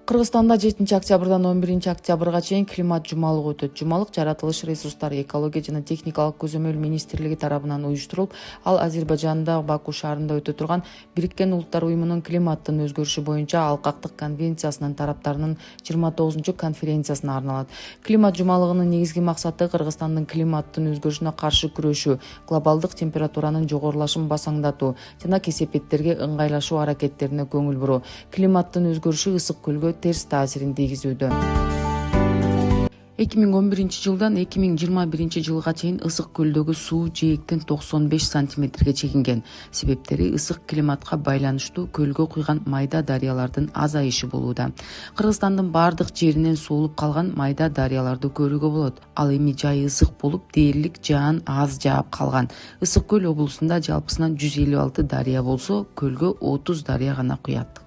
Кыргызстанда 7-октябрдан 11-октябрга чейин климат жумалыгы өтөт. Жумалык жаратылыш ресурстары, экология жана техникалык көзөмөл министрлиги тарабынан уюштурулуп, ал Азербайжандагы Баку шаарында өтө турган Бириккен Улуттар уюмунун климаттын өзгөрүшү боюнча алкактык конвенциясынын тараптарынын 29-конференциясына арналат. Климат жумалыгынын негизги максаты Кыргызстандын климаттын өзгөрүшүнө каршы күрөшүү, глобалдык температуранын жогорулашын басаңдатуу жана кесепеттерге ыңгайлашуу аракеттерине көңүл буруу. Климаттын өзгөрүшү ысык көлгө терс таасирин тийгизүүдө. 2011-жылдан 2021 чейин ысык көлдөгү суу жээктен 95 сантиметрге чегинген. Себептери ысык климатка байланыштуу көлгө куйган майда дарыялардын азайышы болууда. Кыргызстандын бардык жеринен суулуп калган майда дарыяларды көрүүгө болот. Ал эми жайы ысык болуп, дээрлик жаан аз жаап калган. Ысык көл облусунда жалпысынан 156 дарыя болсо, көлгө 30 дарыя гана куят.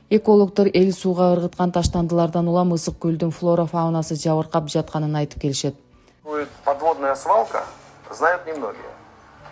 Экологдор эл сууга ыргыткан таштандылардан улам ысык көлдүн флора-фаунасы жабыркап жатканын айтып келишет. Подводная свалка знают немногие.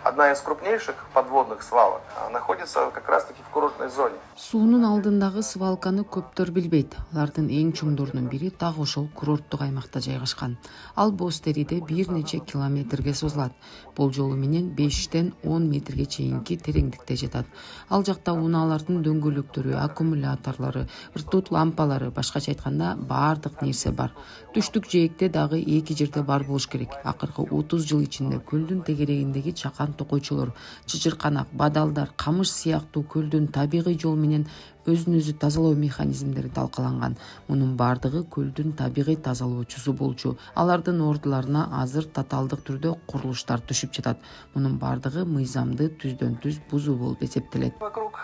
Одна из крупнейших подводных свалок находится как раз-таки в курортной зоне. Суунун алдындагы свалканы көптөр билбейт. Алардын эң чоңдорунун бири так ошол курорттук аймакта жайгашкан. Ал Бостериде бир нече километрге созулат. Болжолу менен 5-10 метрге чейинки тереңдикте жатат. Ал жакта унаалардын дөңгөлөктөрү, аккумуляторлору, ртуть лампалары, башкача айтканда баардык нерсе бар. Түштүк жээкте дагы 2 жерде бар болуш керек. Акыркы 30 жыл ичинде көлдүн тегерегиндеги чакан токойчолор, чычырканак, бадалдар, камыш сыяктуу көлдүн табигый жол менен өзүн өзү тазалоо механизмдери талкаланган. Мунун баардыгы көлдүн табигый тазалоочусу болчу. Алардын ордуларына азыр татаалдык түрдө курулуштар түшүп жатат. Мунун баардыгы мыйзамды түздөн түз бузуу болуп эсептелет. Вокруг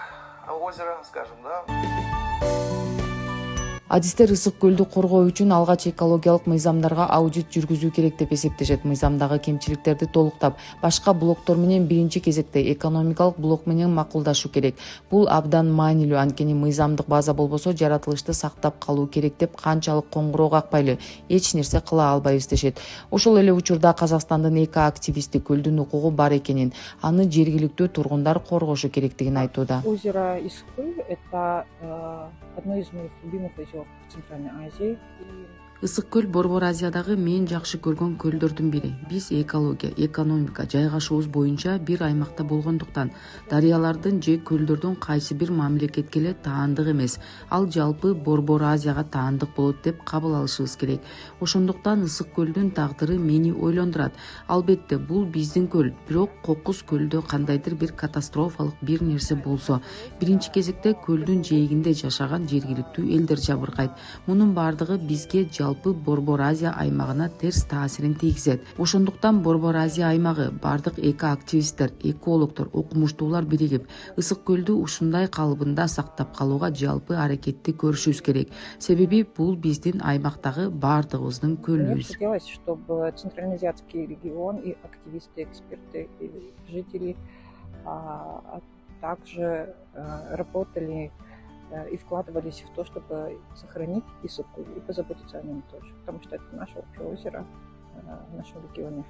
озера, скажем, да. Адистер ысык көлдү коргоо үчүн алгач экологиялык мыйзамдарга аудит жүргүзүү керек деп эсептешет. Мыйзамдагы кемчиликтерди толуктап, башка блоктор менен биринчи кезекте экономикалык блок менен макулдашуу керек. Бул абдан маанилүү, анткени мыйзамдык база болбосо жаратылышты сактап калуу керек деп канчалык коңгуроо какпайлы, эч нерсе кыла албайбыз дешет. Ошол эле учурда Казакстандын эко-активисти көлдүн укугу бар экенин, аны жергиликтүү тургундар коргошу керектигин айтууда. Озеро Искуль – это одно из моих любимых озер в Центральной Азии. Ысык көл Борбор Азиядагы мен жакшы көргөн көлдөрдүн бири. Биз экология, экономика, жайгашуубуз боюнча бир аймакта болгондуктан дарыялардын же көлдөрдүн кайсы бир мамлекетке эле таандык эмес, ал жалпы Борбор Азияга таандык болот деп кабыл алышыбыз керек. Ошондуктан ысык көлдүн тагдыры мени ойлондурат. Албетте, бул биздин көл, бирок Кокус көлдө кандайдыр бир катастрофалык бир нерсе болсо, биринчи кезекте көлдүн жээгинде жашаган жергиликтүү элдер жабыркайт. Мунун баардыгы бизге жалпы Борбор Азия аймагына терс таасирин тийгизет. Ошондуктан Борбор Азия аймагы, бардык эко-активисттер, экологдор, окумуштуулар биригип, ысык көлдү ушундай калыбында сактап калууга жалпы аракетти көрүшүбүз керек. Себеби бул биздин аймактагы баардыгыбыздын көлүбүз. Хотелось, чтобы Центральноазиатский регион и активисты, эксперты, и жители также работали и вкладывались в то, чтобы сохранить исык и позаботиться о нем тоже, потому что это наше общее озеро в нашем регионе.